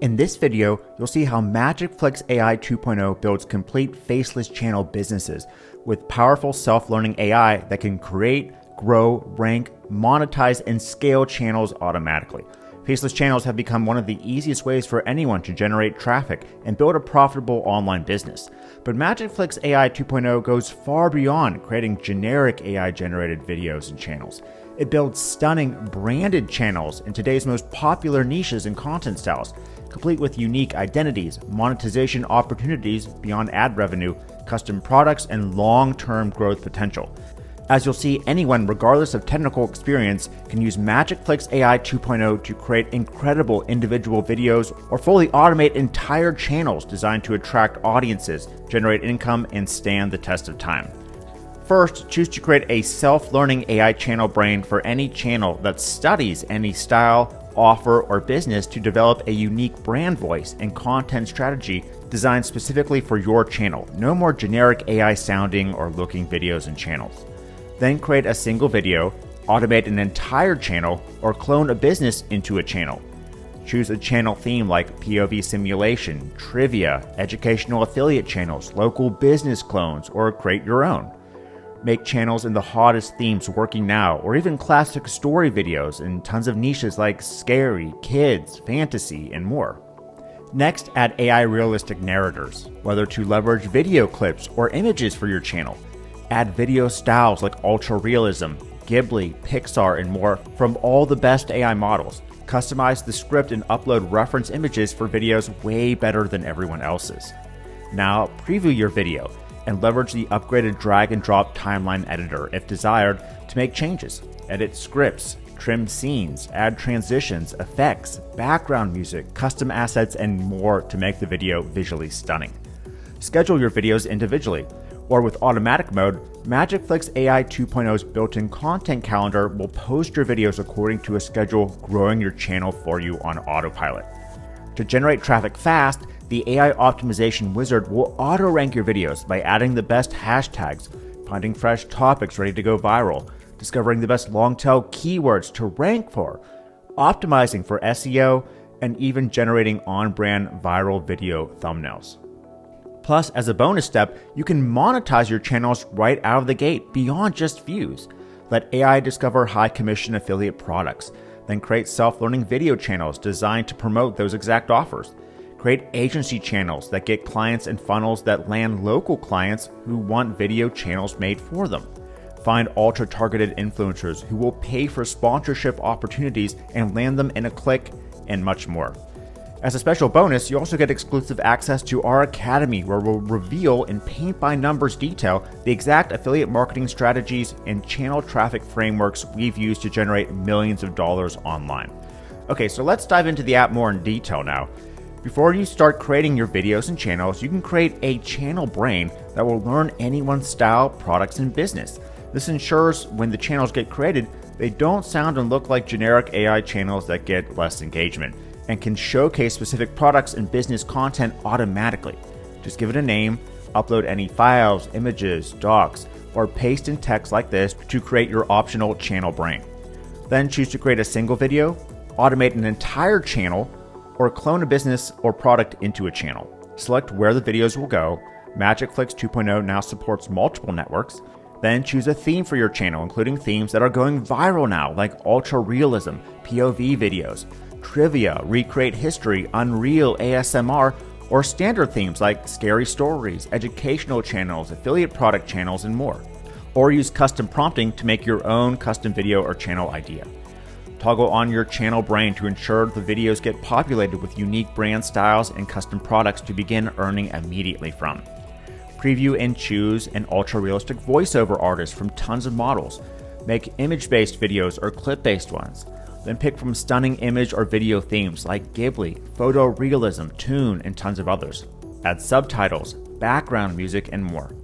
In this video, you'll see how MagicFlixAI 2.0 builds complete faceless channel businesses with powerful self-learning AI that can create, grow, rank, monetize, and scale channels automatically. Faceless channels have become one of the easiest ways for anyone to generate traffic and build a profitable online business. But MagicFlixAI 2.0 goes far beyond creating generic AI-generated videos and channels. It builds stunning branded channels in today's most popular niches and content styles, complete with unique identities, monetization opportunities beyond ad revenue, custom products, and long-term growth potential. As you'll see, anyone, regardless of technical experience, can use MagicFlixAI 2.0 to create incredible individual videos or fully automate entire channels designed to attract audiences, generate income, and stand the test of time. First, choose to create a self-learning AI channel brain for any channel that studies any style, offer, or business to develop a unique brand voice and content strategy designed specifically for your channel. No more generic AI sounding or looking videos and channels. Then create a single video, automate an entire channel, or clone a business into a channel. Choose a channel theme like POV simulation, trivia, educational affiliate channels, local business clones, or create your own. Make channels in the hottest themes working now, or even classic story videos in tons of niches like scary, kids, fantasy, and more. Next, add AI realistic narrators, whether to leverage video clips or images for your channel. Add video styles like ultra realism, Ghibli, Pixar, and more from all the best AI models. Customize the script and upload reference images for videos way better than everyone else's. Now, preview your video and leverage the upgraded drag and drop timeline editor if desired to make changes. Edit scripts, trim scenes, add transitions, effects, background music, custom assets, and more to make the video visually stunning. Schedule your videos individually, or with automatic mode, MagicFlixAI 2.0's built-in content calendar will post your videos according to a schedule, growing your channel for you on autopilot. To generate traffic fast, the AI optimization wizard will auto-rank your videos by adding the best hashtags, finding fresh topics ready to go viral, discovering the best long-tail keywords to rank for, optimizing for SEO, and even generating on-brand viral video thumbnails. Plus, as a bonus step, you can monetize your channels right out of the gate beyond just views. Let AI discover high-commission affiliate products, then create self-learning video channels designed to promote those exact offers. Create agency channels that get clients and funnels that land local clients who want video channels made for them. Find ultra-targeted influencers who will pay for sponsorship opportunities and land them in a click, and much more. As a special bonus, you also get exclusive access to our academy, where we'll reveal in paint-by-numbers detail the exact affiliate marketing strategies and channel traffic frameworks we've used to generate millions of dollars online. Okay, so let's dive into the app more in detail now. Before you start creating your videos and channels, you can create a channel brain that will learn anyone's style, products, and business. This ensures when the channels get created, they don't sound and look like generic AI channels that get less engagement, and can showcase specific products and business content automatically. Just give it a name, upload any files, images, docs, or paste in text like this to create your optional channel brain. Then choose to create a single video, automate an entire channel, or clone a business or product into a channel. Select where the videos will go. MagicFlix 2.0 now supports multiple networks. Then choose a theme for your channel, including themes that are going viral now, like ultra realism, POV videos, trivia, recreate history, Unreal, ASMR, or standard themes like scary stories, educational channels, affiliate product channels, and more. Or use custom prompting to make your own custom video or channel idea. Toggle on your channel brain to ensure the videos get populated with unique brand styles and custom products to begin earning immediately from. Preview and choose an ultra-realistic voiceover artist from tons of models. Make image-based videos or clip-based ones. Then pick from stunning image or video themes like Ghibli, photorealism, Toon, and tons of others. Add subtitles, background music, and more.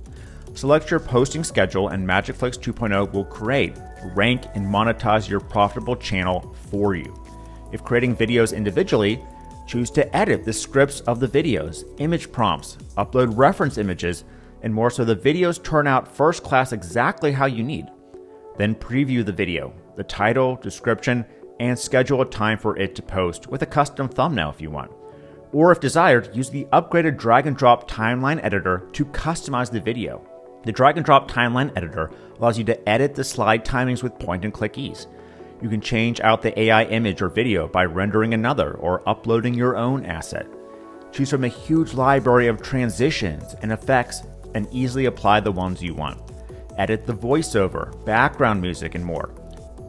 Select your posting schedule, and MagicFlix 2.0 will create, rank, and monetize your profitable channel for you. If creating videos individually, choose to edit the scripts of the videos, image prompts, upload reference images, and more so the videos turn out first class exactly how you need. Then preview the video, the title, description, and schedule a time for it to post with a custom thumbnail if you want. Or if desired, use the upgraded drag and drop timeline editor to customize the video. The drag and drop timeline editor allows you to edit the slide timings with point and click ease. You can change out the AI image or video by rendering another or uploading your own asset. Choose from a huge library of transitions and effects and easily apply the ones you want. Edit the voiceover, background music, and more.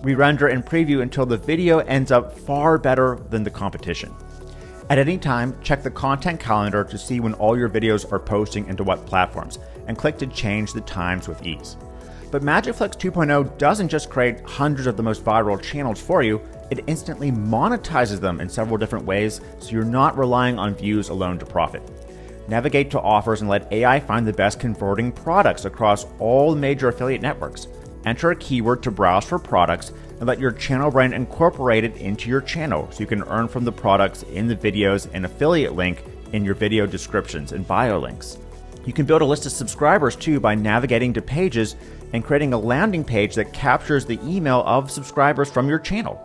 Re-render and preview until the video ends up far better than the competition. At any time, check the content calendar to see when all your videos are posting into what platforms, and click to change the times with ease. But MagicFlix 2.0 doesn't just create hundreds of the most viral channels for you, it instantly monetizes them in several different ways, so you're not relying on views alone to profit. Navigate to offers and let AI find the best converting products across all major affiliate networks. Enter a keyword to browse for products and let your channel brand incorporate it into your channel so you can earn from the products in the videos and affiliate link in your video descriptions and bio links. You can build a list of subscribers too by navigating to pages and creating a landing page that captures the email of subscribers from your channel.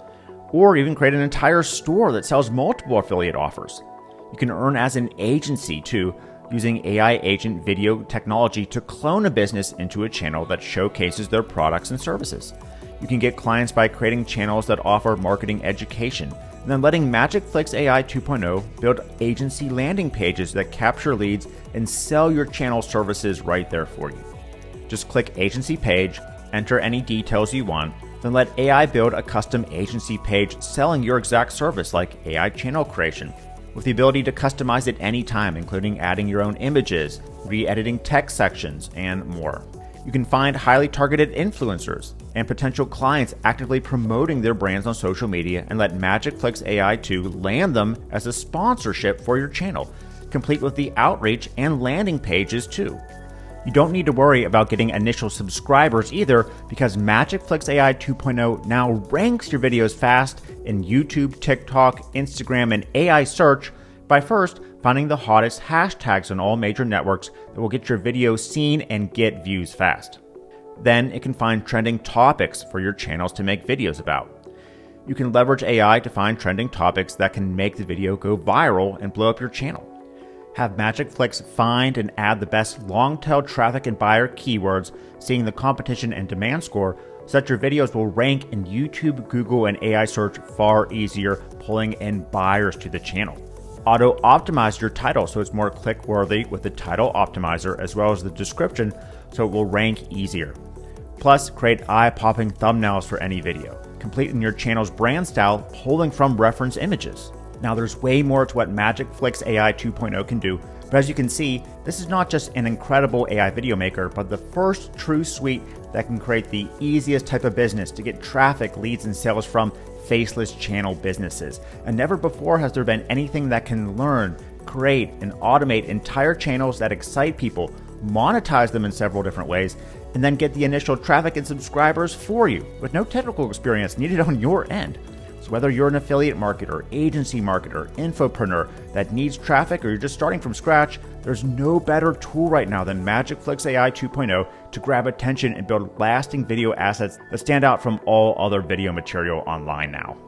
Or even create an entire store that sells multiple affiliate offers. You can earn as an agency too, using AI agent video technology to clone a business into a channel that showcases their products and services. You can get clients by creating channels that offer marketing education, and then letting MagicFlixAI 2.0 build agency landing pages that capture leads and sell your channel services right there for you. Just click Agency Page, enter any details you want, then let AI build a custom agency page selling your exact service like AI channel creation, with the ability to customize it anytime, including adding your own images, re-editing text sections, and more. You can find highly targeted influencers and potential clients actively promoting their brands on social media and let MagicFlixAI 2 land them as a sponsorship for your channel, complete with the outreach and landing pages too. You don't need to worry about getting initial subscribers either because MagicFlixAI 2.0 now ranks your videos fast in YouTube, TikTok, Instagram, and AI search by first finding the hottest hashtags on all major networks that will get your video seen and get views fast. Then it can find trending topics for your channels to make videos about. You can leverage AI to find trending topics that can make the video go viral and blow up your channel. Have MagicFlix find and add the best long-tail traffic and buyer keywords, seeing the competition and demand score, so that your videos will rank in YouTube, Google, and AI search far easier, pulling in buyers to the channel. Auto-optimize your title so it's more click-worthy with the title optimizer as well as the description so it will rank easier. Plus, create eye-popping thumbnails for any video, complete in your channel's brand style, pulling from reference images. Now there's way more to what MagicFlixAI 2.0 can do, but as you can see, this is not just an incredible AI video maker, but the first true suite that can create the easiest type of business to get traffic, leads, and sales from faceless channel businesses. And never before has there been anything that can learn, create, and automate entire channels that excite people, monetize them in several different ways, and then get the initial traffic and subscribers for you with no technical experience needed on your end. So whether you're an affiliate marketer, agency marketer, infopreneur that needs traffic, or you're just starting from scratch, there's no better tool right now than MagicFlixAI 2.0 to grab attention and build lasting video assets that stand out from all other video material online now.